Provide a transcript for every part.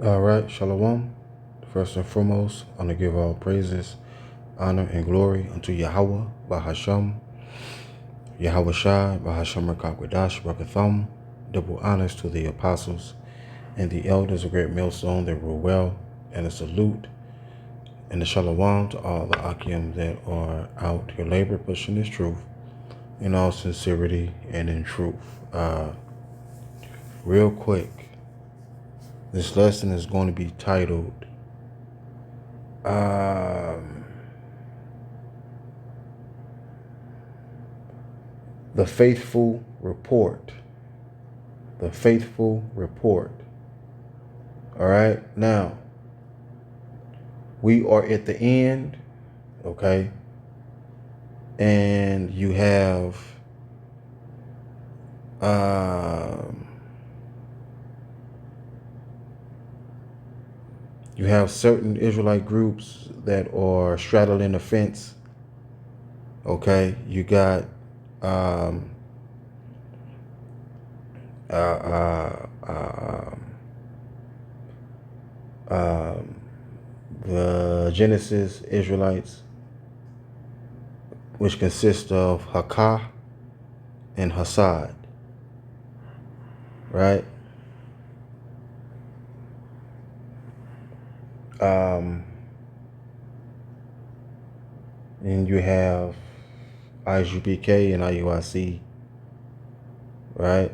All right, Shalom. First and foremost, I want to give all praises, honor, and glory unto Yahweh, Bahasham, Yahweh Shai, Bahasham Rakakwadash, Rakatham. Double honors to the apostles and the elders of Great Millstone that rule well, and a salute and a shalom to all the Akim that are out here labor pushing this truth in all sincerity and in truth. Real quick, this lesson is going to be titled The Faithful Report. The Faithful Report. All right. Now, we are at the end, okay? And you have certain Israelite groups that are straddling the fence. Okay, you got the Genesis Israelites, which consist of Hakah and Hassad, right? And you have IGPK and IUIC, right?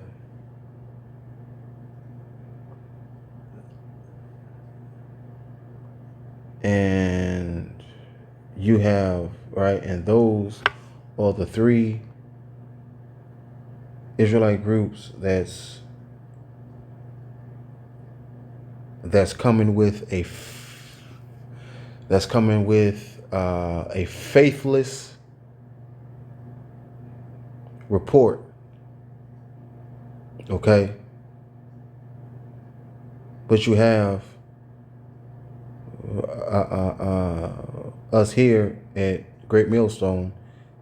And you have, right, and those are the three Israelite groups that's coming with a faithless report. Okay, but you have us here at Great Millstone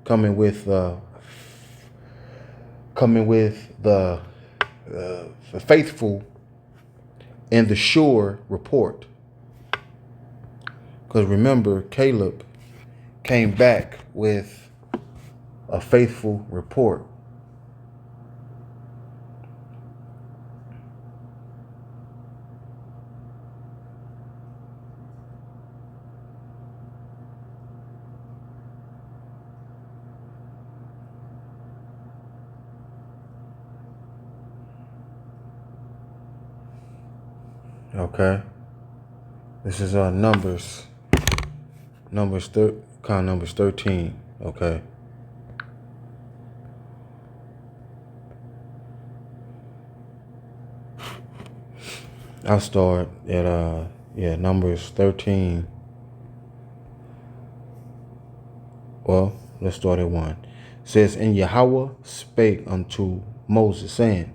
coming with the faithful and the sure report. Because remember, Caleb came back with a faithful report. Okay, this is Numbers 13. Okay, I'll start at Numbers 13. Well, let's start at 1. It says, and Yahweh spake unto Moses, saying,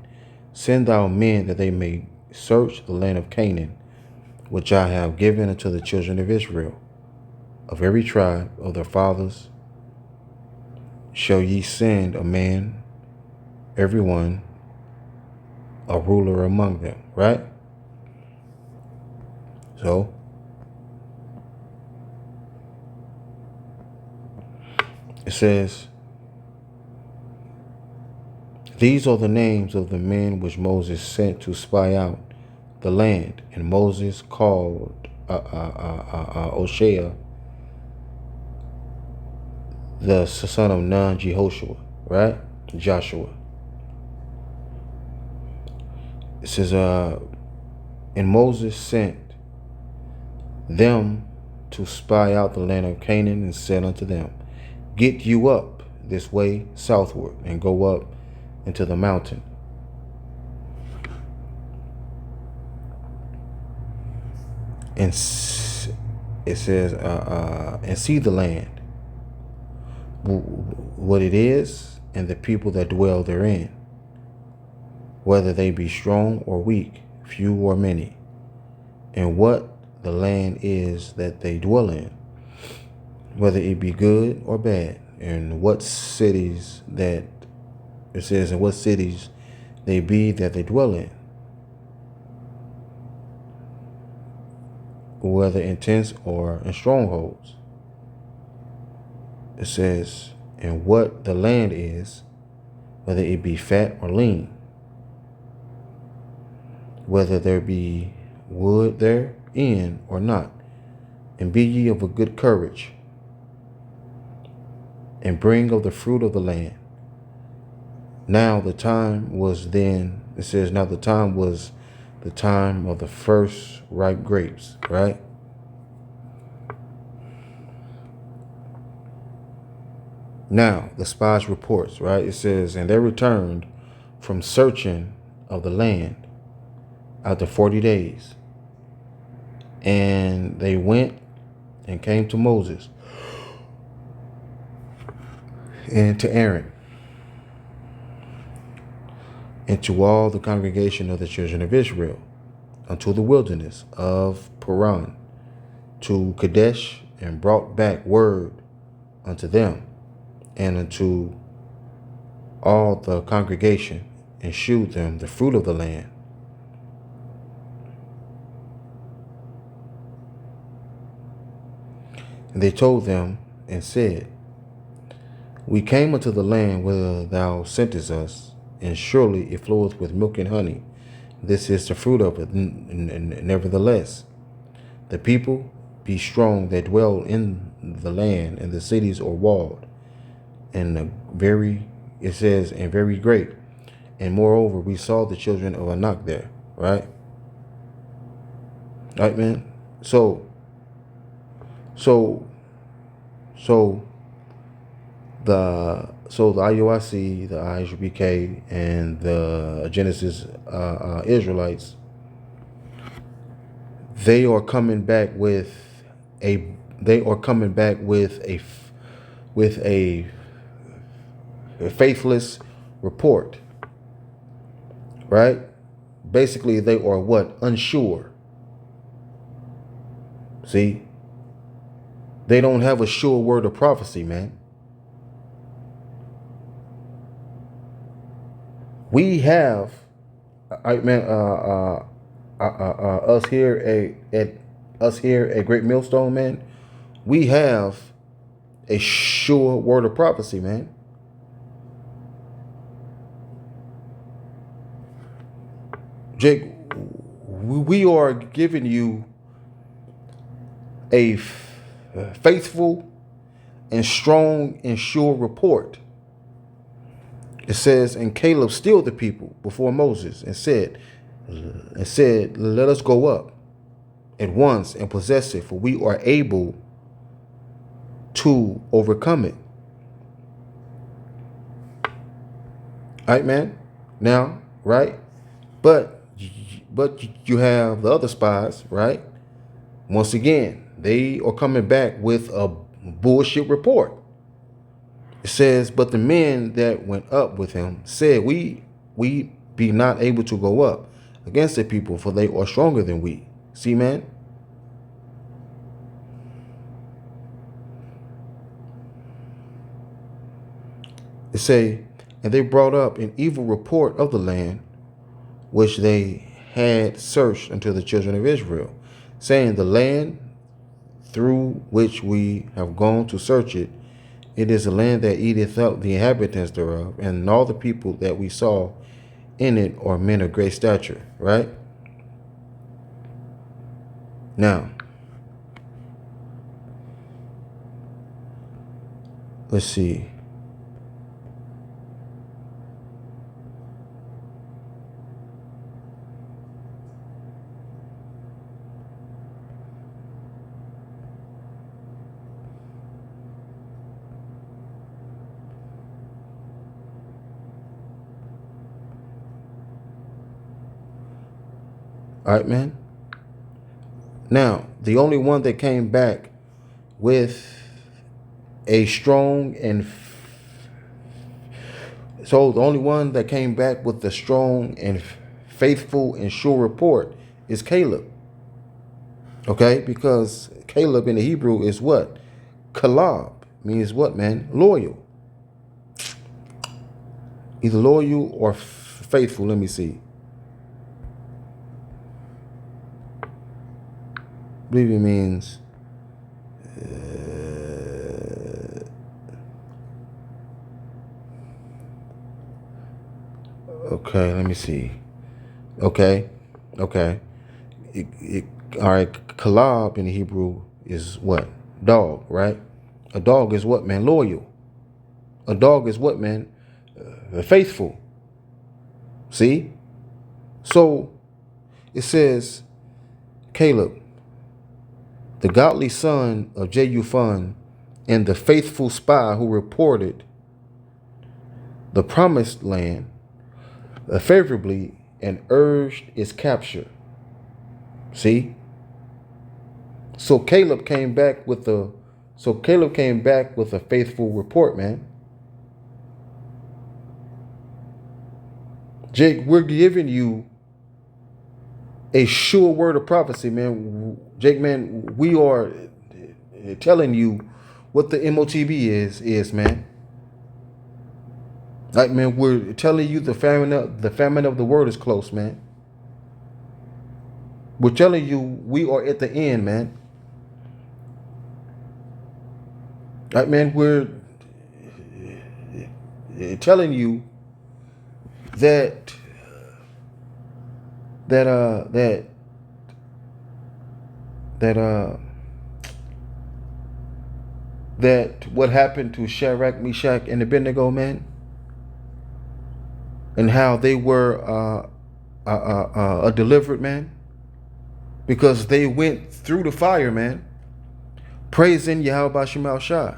send thou men that they may search the land of Canaan, which I have given unto the children of Israel. Of every tribe of their fathers shall ye send a man, every one a ruler among them, right? So, it says, these are the names of the men which Moses sent to spy out the land. And Moses called Oshea, the son of Nun, Jehoshua, right? Joshua. It says, and Moses sent them to spy out the land of Canaan, and said unto them, get you up this way southward, and go up into the mountain. And it says, and see the land, what it is, and the people that dwell therein, whether they be strong or weak, few or many, and what the land is that they dwell in, whether it be good or bad, and what cities that it says, and what cities they be that they dwell in. whether in tents or in strongholds. It says, and what the land is, whether it be fat or lean, whether there be wood therein or not. And be ye of a good courage, and bring of the fruit of the land. Now the time was then, it says, now the time was the time of the first ripe grapes, right? Now the spies reports, right? It says, and they returned from searching of the land after 40 days. And they went and came to Moses and to Aaron and to all the congregation of the children of Israel unto the wilderness of Paran, to Kadesh, and brought back word unto them and unto all the congregation, and shewed them the fruit of the land. And they told them and said, we came unto the land whither thou sentest us, and surely it floweth with milk and honey. This is the fruit of it. Nevertheless, the people be strong that dwell in the land, and the cities are walled, and it says, and very great. And moreover, we saw the children of Anak there, right? Right, man? So the IUIC, the ISUBK, and the Genesis Israelites, they are coming back with a faithless report, right? Basically, they are what? Unsure. See? They don't have a sure word of prophecy, man. We have, us here at Great Millstone, man. We have a sure word of prophecy, man. Jake, we are giving you a faithful and strong and sure report. It says, and Caleb stilled the people before Moses and said, let us go up at once and possess it, for we are able to overcome it. All right, man. Now, right? But you have the other spies, right? Once again, they are coming back with a bullshit report. It says, but the men that went up with him said, we be not able to go up against the people, for they are stronger than we. See, man? It say, and they brought up an evil report of the land which they had searched unto the children of Israel, saying, the land through which we have gone to search it, it is a land that eateth up the inhabitants thereof, and all the people that we saw in it are men of great stature, right? Now, let's see. All right, man. Now, the only one that came back with a strong and the only one that came back with the strong and faithful and sure report is Caleb. Okay, because Caleb in the Hebrew is what? Kalab means what, man? Loyal. Either loyal or faithful. Let me see. believe it means okay, let me see. Okay. All right, kalab in the Hebrew is what? Dog, right? A dog is what, man? Loyal. A dog is what, man? Faithful. See? So it says, Caleb, the godly son of Jephun, and the faithful spy who reported the promised land favorably and urged its capture. See? So Caleb came back with a faithful report, man. Jake, we're giving you a sure word of prophecy, man. Jake, man, we are telling you what the MOTB is, man. Like, man, we're telling you the famine of the word is close, man. We're telling you we are at the end, man. Like, man, we're telling you that what happened to Shadrach, Meshach, and Abednego, man, and how they were delivered, man, because they went through the fire, man, praising Yahweh Shemal Shah.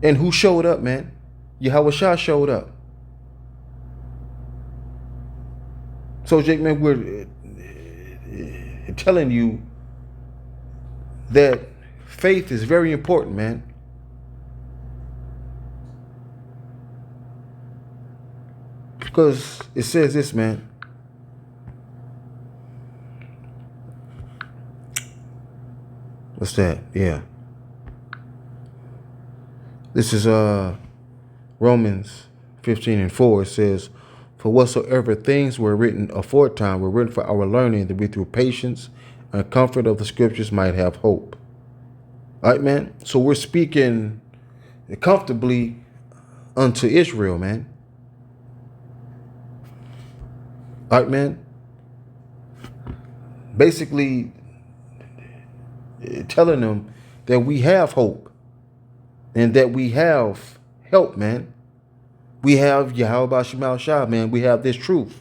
And who showed up, man? Yahweh Shah showed up. So, Jake, man, we're telling you that faith is very important, man. Because it says this, man. What's that? Yeah. This is Romans 15:4. It says, for whatsoever things were written aforetime were written for our learning, that we through patience and comfort of the scriptures might have hope. All right, man. So we're speaking comfortably unto Israel, man. All right, man. Basically telling them that we have hope and that we have help, man. We have Yahweh Shemal Shah, man. We have this truth.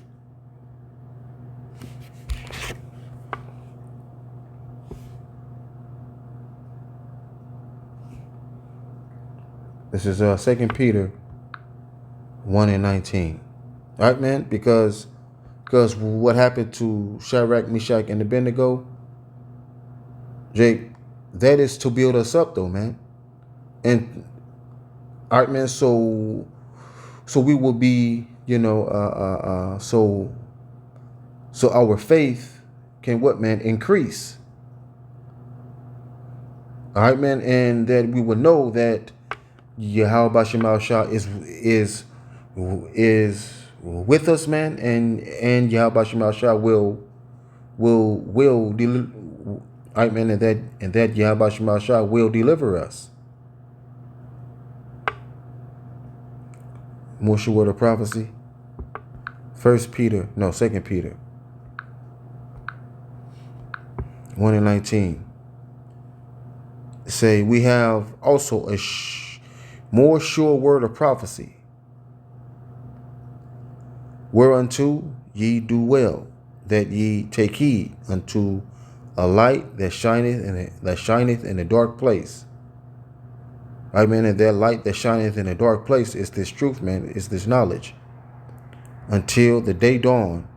This is 2 Peter 1:19. All right, man, because what happened to Shadrach, Meshach, and Abednego, Jake, that is to build us up, though, man. And all right, man. So we will be, so our faith can what, man, increase. All right, man, and that we will know that Yahweh Shemal Shah is with us, man, and Yahweh Shemal Shah will deliver. All right, man, and that Yahweh Shemal Shah will deliver us. More sure word of prophecy. 2 Peter 1:19. Say, we have also a more sure word of prophecy, whereunto ye do well, that ye take heed unto a light that shineth in a dark place. Right, man, and that light that shineth in a dark place is this truth, man, is this knowledge. Until the day dawn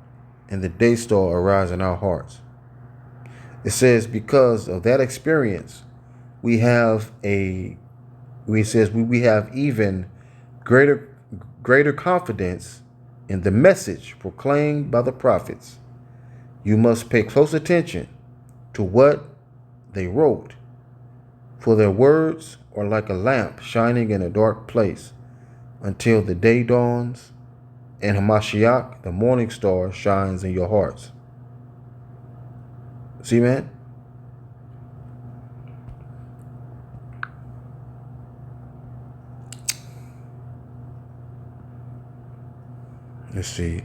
and the day star arise in our hearts. It says, because of that experience, we have even greater confidence in the message proclaimed by the prophets. You must pay close attention to what they wrote, for their words are like a lamp shining in a dark place until the day dawns and Hamashiach, the morning star, shines in your hearts. See, man? Let's see.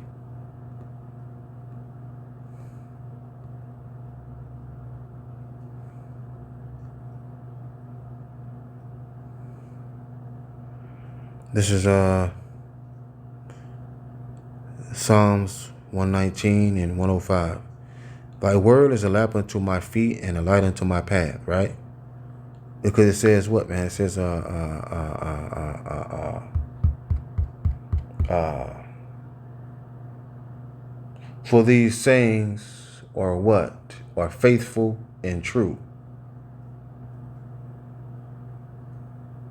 This is Psalms 119 and 105. Thy word is a lamp unto my feet and a light unto my path, right? Because it says what, man? It says for these sayings are what? Are faithful and true.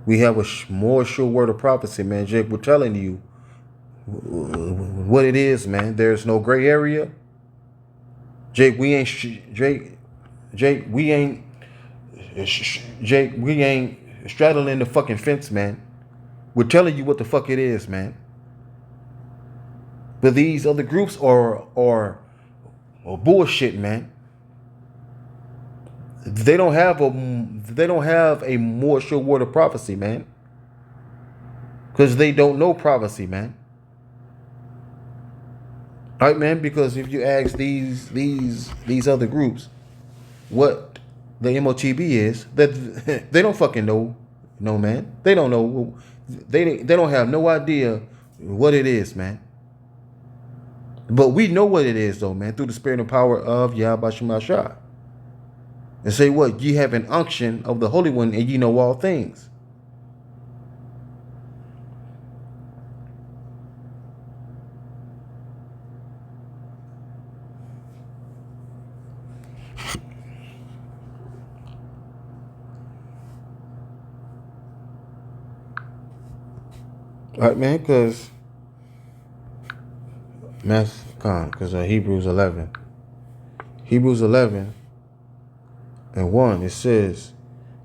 We have a more sure word of prophecy, man. Jake, we're telling you what it is, man. There's no gray area. Jake, we ain't straddling the fucking fence, man. We're telling you what the fuck it is, man. But these other groups are bullshit, man. They don't have a more sure word of prophecy, man. Because they don't know prophecy, man. Right, man? Because if you ask these other groups what the MOTB is, that they don't fucking know, no, man. They don't know. They don't have no idea what it is, man. But we know what it is, though, man, through the spirit and power of Yahweh Shemashah. And say what? Ye have an unction of the Holy One, and ye know all things. All right, man, because Hebrews 11. Hebrews 11 and 1, it says,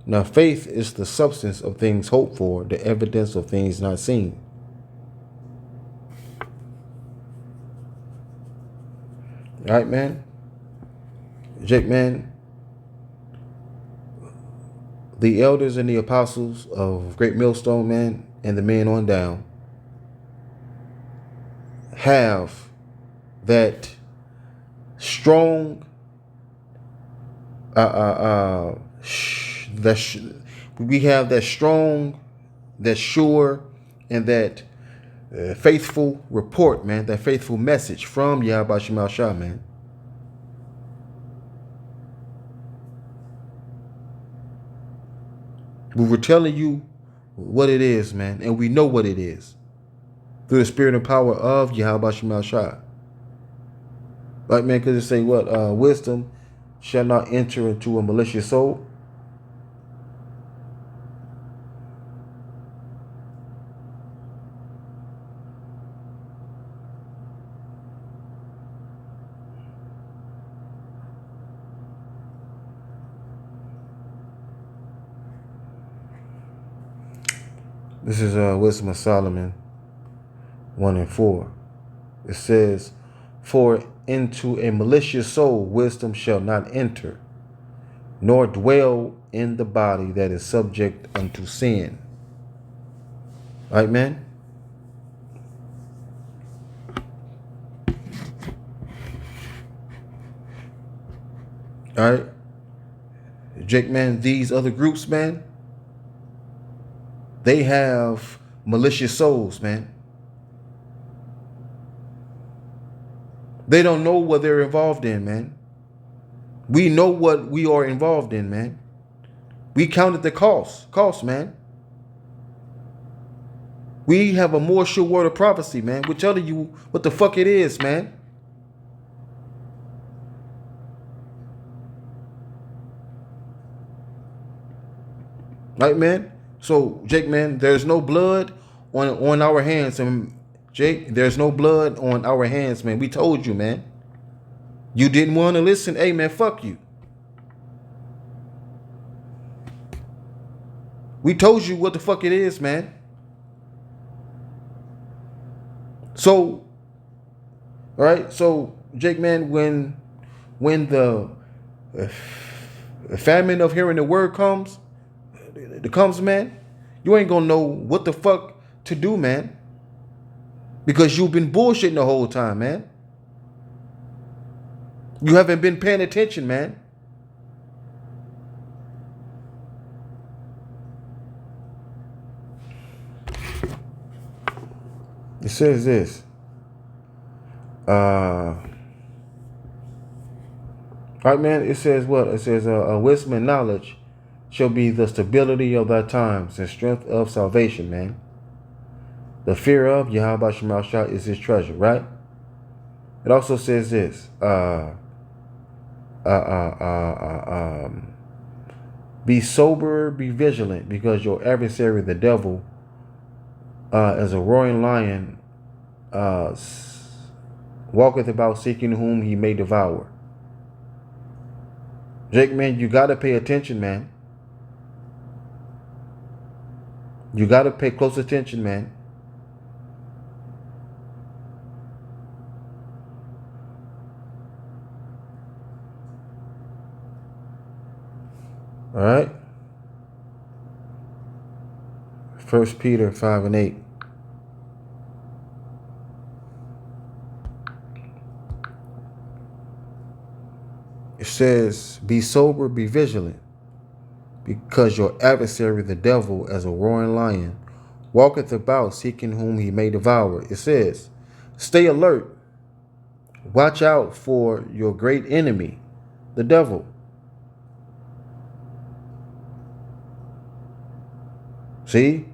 now faith is the substance of things hoped for, the evidence of things not seen. All right, man. Jake, man, the elders and the apostles of Great Millstone, man, and the men on down have that strong we have that strong, that sure, and that faithful report, man, that faithful message from Yahweh Shemashah, man. We were telling you what it is, man, and we know what it is through the spirit and power of Yahweh Shemashah. Right, man, because it say what? Wisdom shall not enter into a malicious soul. This is Wisdom of Solomon 1 and 4. It says, for into a malicious soul wisdom shall not enter, nor dwell in the body that is subject unto sin. Right, man? All right? Jake, man, these other groups, man, they have malicious souls, man. They don't know what they're involved in, man. We know what we are involved in, man. We counted the cost, man. We have a more sure word of prophecy, man. We're telling you what the fuck it is, man. Right, man? So, Jake, man, there's no blood on our hands. And Jake, there's no blood on our hands, man. We told you, man. You didn't want to listen. Hey, man, fuck you. We told you what the fuck it is, man. So, all right. So, Jake, man, when the famine of hearing the word comes, man, you ain't gonna know what the fuck to do, man. Because you've been bullshitting the whole time, man. You haven't been paying attention, man. It says this. Right, man, it says what? It says, wisdom and knowledge shall be the stability of thy times and strength of salvation, man. The fear of Yahweh Shemashah is his treasure, right? It also says this. Be sober, be vigilant, because your adversary, the devil, as a roaring lion, walketh about seeking whom he may devour. Jake, man, you got to pay attention, man. You got to pay close attention, man. All right. 1 Peter 5:8. It says, be sober, be vigilant, because your adversary, the devil, as a roaring lion, walketh about seeking whom he may devour. It says, stay alert. Watch out for your great enemy, the devil. See?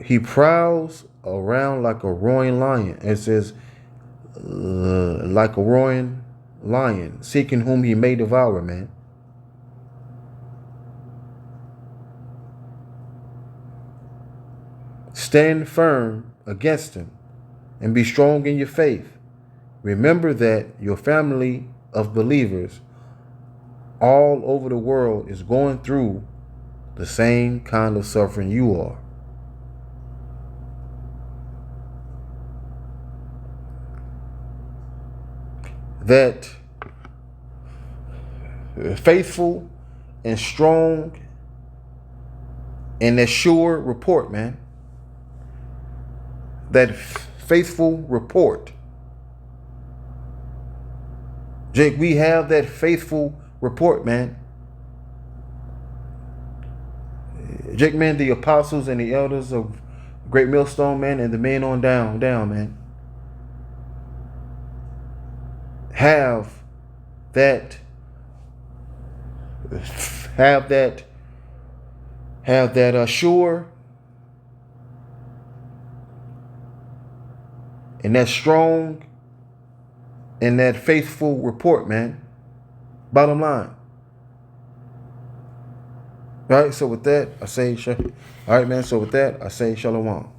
He prowls around like a roaring lion. It says, like a roaring lion, seeking whom he may devour, man. Stand firm against him and be strong in your faith. Remember that your family of believers all over the world is going through the same kind of suffering you are. That faithful and strong and that sure report, man. That faithful report. Jake, we have that faithful report, man. Jake, man, the apostles and the elders of Great Millstone, man, and the men on down, man, have that sure and that strong and that faithful report, man. Bottom line. All right, so with that, I say, all right, man, so with that, I say shalom.